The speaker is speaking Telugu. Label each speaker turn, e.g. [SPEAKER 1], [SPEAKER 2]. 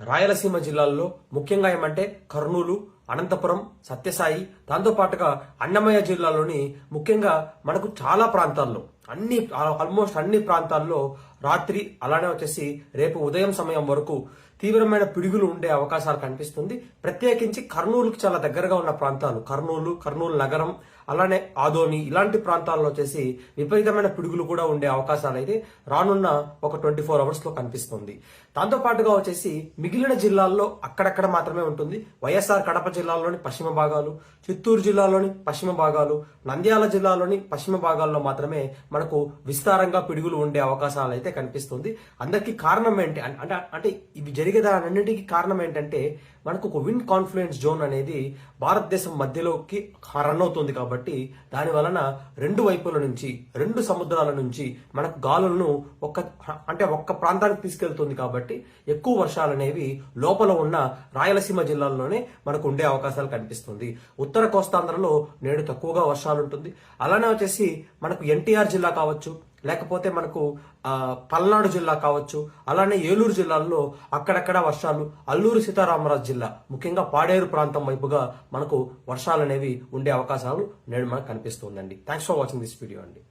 [SPEAKER 1] రాయలసీమ జిల్లాల్లో ముఖ్యంగా ఏమంటే కర్నూలు, అనంతపురం, సత్యసాయి, దాంతో పాటుగా అన్నమయ్య జిల్లాలోని ముఖ్యంగా మనకు చాలా ప్రాంతాల్లో ఆల్మోస్ట్ అన్ని ప్రాంతాల్లో రాత్రి అలానే వచ్చేసి రేపు ఉదయం సమయం వరకు తీవ్రమైన పిడుగులు ఉండే అవకాశాలు కనిపిస్తుంది. ప్రత్యేకించి కర్నూలుకి చాలా దగ్గరగా ఉన్న ప్రాంతాలు కర్నూలు నగరం, అలానే ఆదోని ఇలాంటి ప్రాంతాల్లో వచ్చేసి విపరీతమైన పిడుగులు కూడా ఉండే అవకాశాలు అయితే రానున్న ఒక 24 అవర్స్ లో కనిపిస్తుంది. దాంతో పాటుగా వచ్చేసి మిగిలిన జిల్లాల్లో అక్కడక్కడ మాత్రమే ఉంటుంది. వైఎస్ఆర్ కడప జిల్లాలోని పశ్చిమ భాగాలు, చిత్తూరు జిల్లాలోని పశ్చిమ భాగాలు, నంద్యాల జిల్లాలోని పశ్చిమ భాగాల్లో మాత్రమే మనకు విస్తారంగా పిడుగులు ఉండే అవకాశాలు అయితే కనిపిస్తుంది. అందరికీ కారణం ఏంటి అంటే ఇవి జరిగేదాన్నింటికి కారణం ఏంటంటే మనకు ఒక విండ్ కాన్ఫ్లుయెన్స్ జోన్ అనేది భారతదేశం మధ్యలోకి రన్ అవుతుంది కాబట్టి దాని వలన రెండు వైపుల నుంచి, రెండు సముద్రాల నుంచి మనకు గాలులను ఒక్క ప్రాంతానికి తీసుకెళ్తుంది కాబట్టి ఎక్కువ వర్షాలు అనేవి లోపల ఉన్న రాయలసీమ జిల్లాల్లోనే మనకు ఉండే అవకాశాలు కనిపిస్తుంది. ఉత్తర కోస్తాంధ్రలో నేడు తక్కువగా వర్షాలు ఉంటుంది. అలానే వచ్చేసి మనకు ఎన్టీఆర్ జిల్లా కావచ్చు, లేకపోతే మనకు పల్నాడు జిల్లా కావచ్చు, అలానే ఏలూరు జిల్లాల్లో అక్కడక్కడ వర్షాలు, అల్లూరు సీతారామరాజు జిల్లా ముఖ్యంగా పాడేరు ప్రాంతం వైపుగా మనకు వర్షాలు అనేవి ఉండే అవకాశాలు నేడు మనకు కనిపిస్తుందండి. Thanks for watching this video అండి.